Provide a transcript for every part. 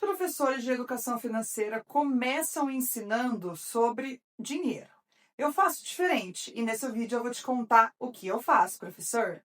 professores de educação financeira começam ensinando sobre dinheiro. Eu faço diferente e nesse vídeo eu vou te contar o que eu faço, professor.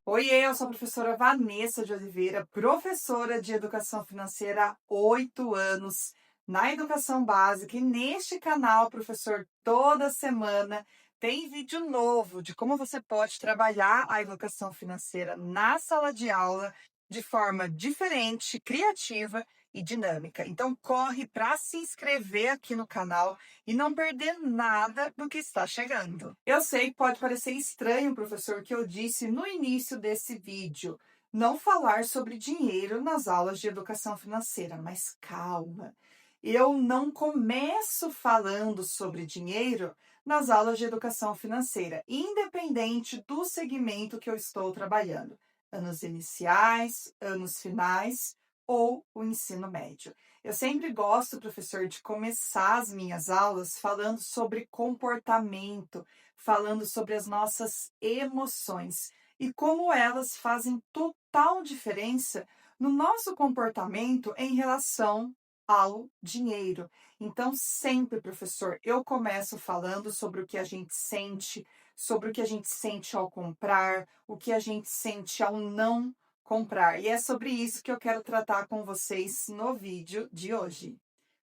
Oiê, eu sou a professora Vanessa de Oliveira, professora de educação financeira há 8 anos na educação básica e neste canal, professor, toda semana tem vídeo novo de como você pode trabalhar a educação financeira na sala de aula de forma diferente, criativa e dinâmica. Então corre para se inscrever aqui no canal e não perder nada do que está chegando. Eu sei que pode parecer estranho, professor, que eu disse no início desse vídeo, não falar sobre dinheiro nas aulas de educação financeira, mas calma. Eu não começo falando sobre dinheiro nas aulas de educação financeira, independente do segmento que eu estou trabalhando, anos iniciais, anos finais ou o ensino médio. Eu sempre gosto, professor, de começar as minhas aulas falando sobre comportamento, falando sobre as nossas emoções e como elas fazem total diferença no nosso comportamento em relação ao dinheiro. Então, sempre, professor, eu começo falando sobre o que a gente sente, sobre o que a gente sente ao comprar, o que a gente sente ao não comprar. E é sobre isso que eu quero tratar com vocês no vídeo de hoje.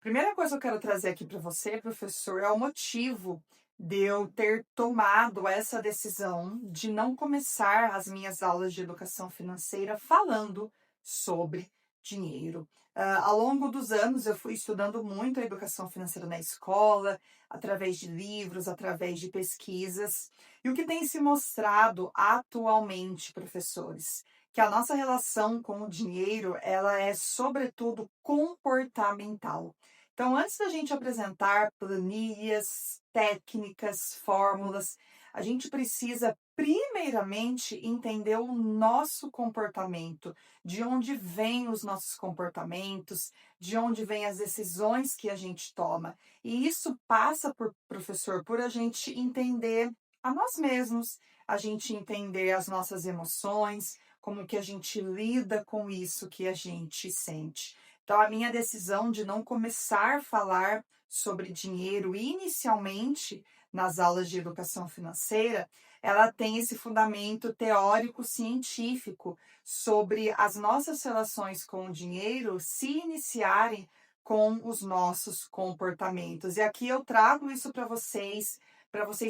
Primeira coisa que eu quero trazer aqui para você, professor, é o motivo de eu ter tomado essa decisão de não começar as minhas aulas de educação financeira falando sobre dinheiro. Ao longo dos anos, eu fui estudando muito a educação financeira na escola, através de livros, através de pesquisas. E o que tem se mostrado atualmente, professores, que a nossa relação com o dinheiro, ela é sobretudo comportamental. Então, antes da gente apresentar planilhas, técnicas, fórmulas, a gente precisa primeiramente entender o nosso comportamento, de onde vêm os nossos comportamentos, de onde vêm as decisões que a gente toma. E isso passa por, professor, por a gente entender a nós mesmos, a gente entender as nossas emoções, como que a gente lida com isso que a gente sente. Então, a minha decisão de não começar a falar sobre dinheiro inicialmente nas aulas de educação financeira, ela tem esse fundamento teórico científico sobre as nossas relações com o dinheiro se iniciarem com os nossos comportamentos. E aqui eu trago isso para vocês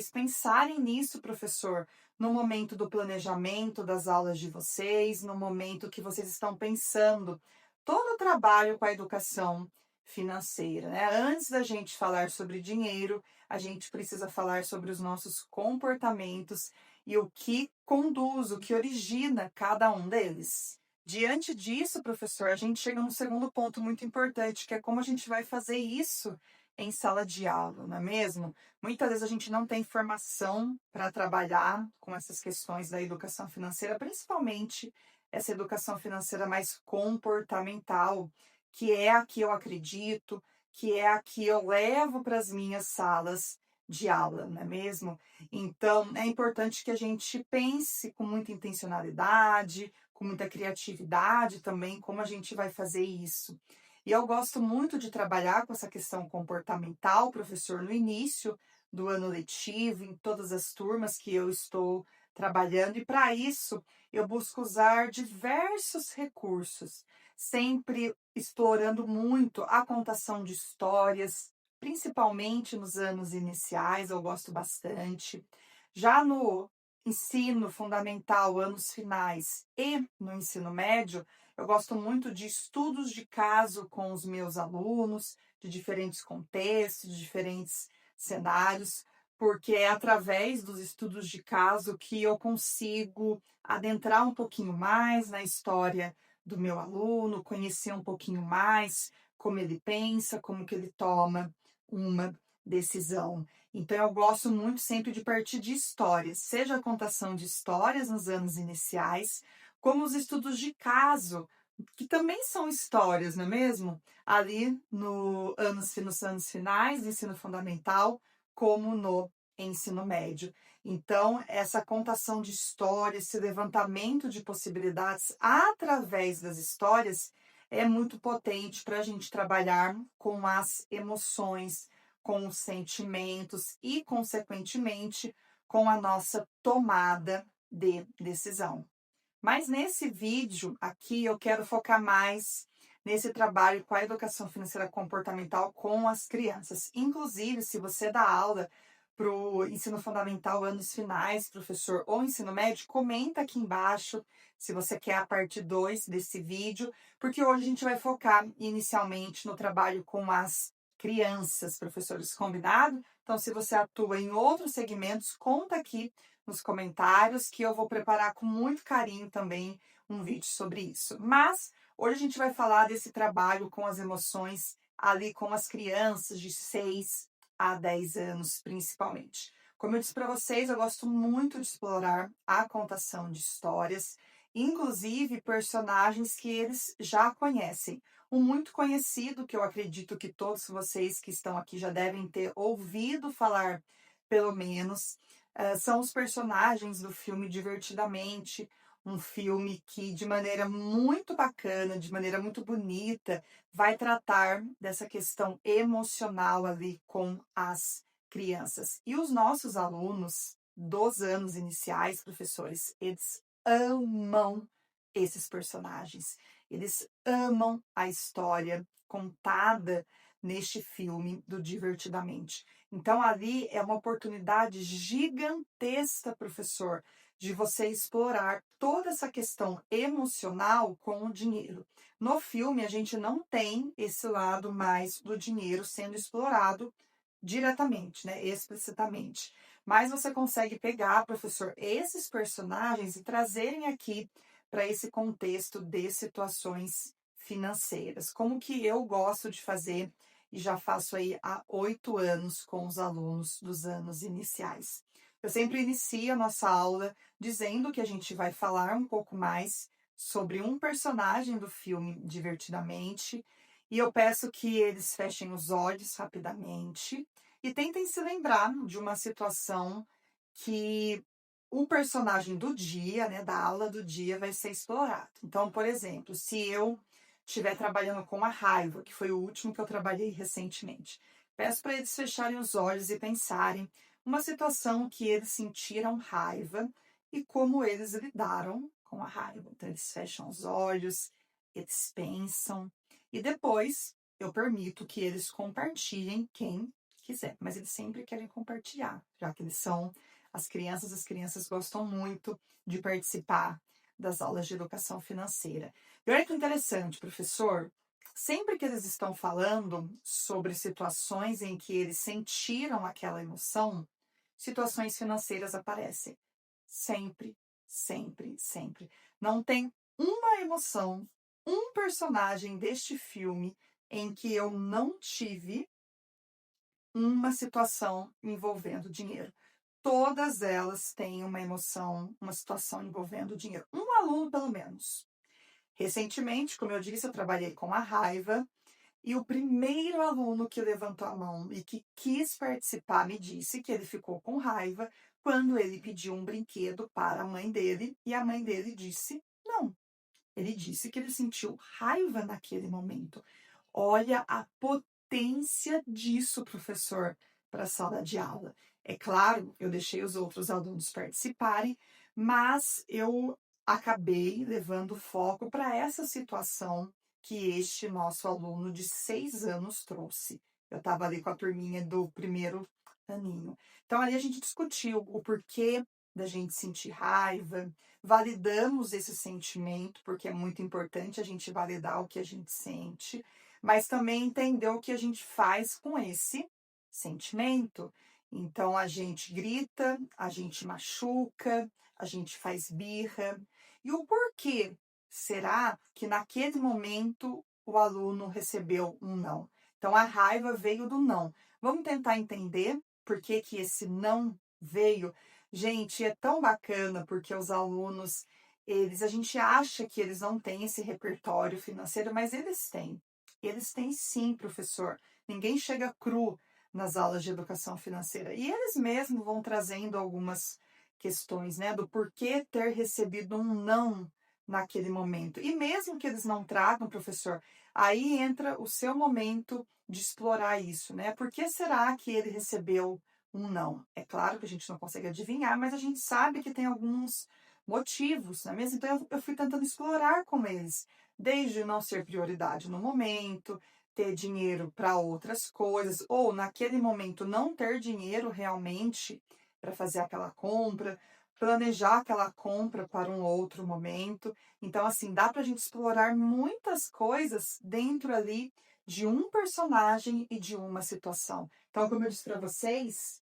pensarem nisso, professor, no momento do planejamento das aulas de vocês, no momento que vocês estão pensando todo o trabalho com a educação financeira, né? Antes da gente falar sobre dinheiro, a gente precisa falar sobre os nossos comportamentos e o que conduz, o que origina cada um deles. Diante disso, professor, a gente chega no segundo ponto muito importante, que é como a gente vai fazer isso em sala de aula, não é mesmo? Muitas vezes a gente não tem formação para trabalhar com essas questões da educação financeira, principalmente essa educação financeira mais comportamental, que é a que eu acredito, que é a que eu levo para as minhas salas de aula, não é mesmo? Então, é importante que a gente pense com muita intencionalidade, com muita criatividade também, como a gente vai fazer isso. E eu gosto muito de trabalhar com essa questão comportamental, professor, no início do ano letivo, em todas as turmas que eu estou trabalhando, e para isso eu busco usar diversos recursos, sempre explorando muito a contação de histórias, principalmente nos anos iniciais, eu gosto bastante. Já no ensino fundamental, anos finais e no ensino médio, eu gosto muito de estudos de caso com os meus alunos, de diferentes contextos, de diferentes cenários, porque é através dos estudos de caso que eu consigo adentrar um pouquinho mais na história do meu aluno, conhecer um pouquinho mais como ele pensa, como que ele toma uma decisão. Então, eu gosto muito sempre de partir de histórias, seja a contação de histórias nos anos iniciais, como os estudos de caso, que também são histórias, não é mesmo? Ali nos anos finais do ensino fundamental, como no ensino médio. Então, essa contação de histórias, esse levantamento de possibilidades através das histórias é muito potente para a gente trabalhar com as emoções, com os sentimentos e, consequentemente, com a nossa tomada de decisão. Mas nesse vídeo aqui eu quero focar mais nesse trabalho com a educação financeira comportamental com as crianças. Inclusive, se você dá aula para o ensino fundamental, anos finais, professor, ou ensino médio, comenta aqui embaixo se você quer a parte 2 desse vídeo, porque hoje a gente vai focar inicialmente no trabalho com as crianças, professores, combinado? Então, se você atua em outros segmentos, conta aqui nos comentários que eu vou preparar com muito carinho também um vídeo sobre isso. Mas hoje a gente vai falar desse trabalho com as emoções ali com as crianças de 6 a 10 anos, principalmente. Como eu disse para vocês, eu gosto muito de explorar a contação de histórias, inclusive personagens que eles já conhecem. Um muito conhecido, que eu acredito que todos vocês que estão aqui já devem ter ouvido falar, pelo menos, são os personagens do filme Divertidamente, um filme que, de maneira muito bacana, de maneira muito bonita, vai tratar dessa questão emocional ali com as crianças. E os nossos alunos dos anos iniciais, professores, eles amam esses personagens. Eles amam a história contada neste filme do Divertidamente. Então, ali é uma oportunidade gigantesca, professor, de você explorar toda essa questão emocional com o dinheiro. No filme, a gente não tem esse lado mais do dinheiro sendo explorado diretamente, né, explicitamente. Mas você consegue pegar, professor, esses personagens e trazerem aqui para esse contexto de situações financeiras. Como que eu gosto de fazer e já faço aí há 8 anos com os alunos dos anos iniciais. Eu sempre inicio a nossa aula dizendo que a gente vai falar um pouco mais sobre um personagem do filme Divertidamente, e eu peço que eles fechem os olhos rapidamente e tentem se lembrar de uma situação que o personagem do dia, né, da aula do dia, vai ser explorado. Então, por exemplo, se eu estiver trabalhando com a raiva, que foi o último que eu trabalhei recentemente, peço para eles fecharem os olhos e pensarem uma situação que eles sentiram raiva e como eles lidaram com a raiva. Então, eles fecham os olhos, eles pensam e depois eu permito que eles compartilhem quem quiser, mas eles sempre querem compartilhar, já que eles são as crianças gostam muito de participar das aulas de educação financeira. E olha que interessante, professor, sempre que eles estão falando sobre situações em que eles sentiram aquela emoção, situações financeiras aparecem. Sempre, sempre, sempre. Não tem uma emoção, um personagem deste filme em que eu não tive uma situação envolvendo dinheiro. Todas elas têm uma emoção, uma situação envolvendo dinheiro. Um aluno, pelo menos. Recentemente, como eu disse, eu trabalhei com a raiva e o primeiro aluno que levantou a mão e que quis participar me disse que ele ficou com raiva quando ele pediu um brinquedo para a mãe dele e a mãe dele disse não. Ele disse que ele sentiu raiva naquele momento. Olha a potência disso, professor, para a sala de aula. É claro, eu deixei os outros alunos participarem, mas eu acabei levando foco para essa situação que este nosso aluno de 6 anos trouxe. Eu estava ali com a turminha do primeiro aninho. Então, ali a gente discutiu o porquê da gente sentir raiva, validamos esse sentimento, porque é muito importante a gente validar o que a gente sente, mas também entender o que a gente faz com esse sentimento. Então, a gente grita, a gente machuca, a gente faz birra. E o porquê será que naquele momento o aluno recebeu um não? Então, a raiva veio do não. Vamos tentar entender por que que esse não veio? Gente, é tão bacana porque os alunos, a gente acha que eles não têm esse repertório financeiro, mas eles têm. Eles têm sim, professor. Ninguém chega cru nas aulas de educação financeira. E eles mesmos vão trazendo algumas questões, né, do porquê ter recebido um não naquele momento. E mesmo que eles não tragam, professor, aí entra o seu momento de explorar isso, né? Por que será que ele recebeu um não? É claro que a gente não consegue adivinhar, mas a gente sabe que tem alguns motivos, não é mesmo? Então eu fui tentando explorar com eles, desde não ser prioridade no momento, ter dinheiro para outras coisas, ou naquele momento não ter dinheiro realmente para fazer aquela compra, planejar aquela compra para um outro momento. Então, assim, dá para a gente explorar muitas coisas dentro ali de um personagem e de uma situação. Então, como eu disse para vocês,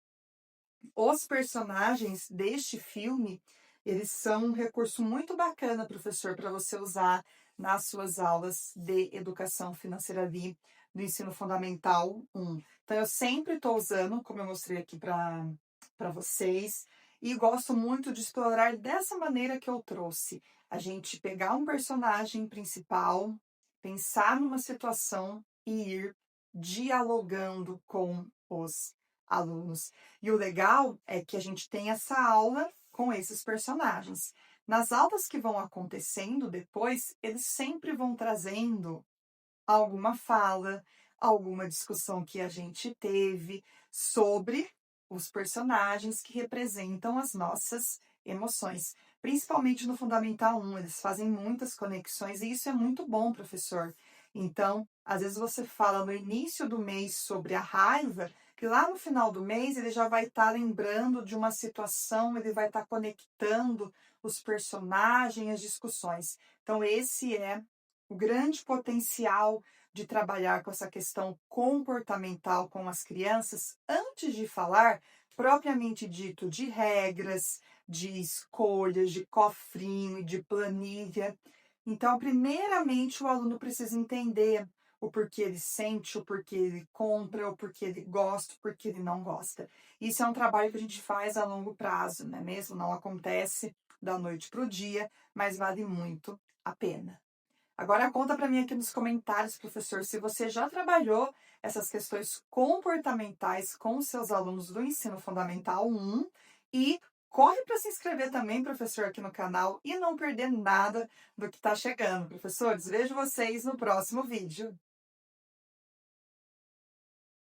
os personagens deste filme, eles são um recurso muito bacana, professor, para você usar nas suas aulas de educação financeira ali do ensino fundamental 1. Então, eu sempre estou usando, como eu mostrei aqui para vocês, e gosto muito de explorar dessa maneira que eu trouxe. A gente pegar um personagem principal, pensar numa situação e ir dialogando com os alunos. E o legal é que a gente tem essa aula com esses personagens. Nas aulas que vão acontecendo depois, eles sempre vão trazendo alguma fala, alguma discussão que a gente teve sobre os personagens que representam as nossas emoções. Principalmente no Fundamental 1, eles fazem muitas conexões e isso é muito bom, professor. Então, às vezes você fala no início do mês sobre a raiva, que lá no final do mês ele já vai estar lembrando de uma situação, ele vai estar conectando os personagens, as discussões. Então, esse é o grande potencial de trabalhar com essa questão comportamental com as crianças, antes de falar propriamente dito de regras, de escolhas, de cofrinho e de planilha. Então, primeiramente, o aluno precisa entender o porquê ele sente, o porquê ele compra, o porquê ele gosta, o porquê ele não gosta. Isso é um trabalho que a gente faz a longo prazo, não é mesmo? Não acontece da noite para o dia, mas vale muito a pena. Agora conta para mim aqui nos comentários, professor, se você já trabalhou essas questões comportamentais com os seus alunos do Ensino Fundamental 1 e corre para se inscrever também, professor, aqui no canal e não perder nada do que está chegando, professores. Vejo vocês no próximo vídeo.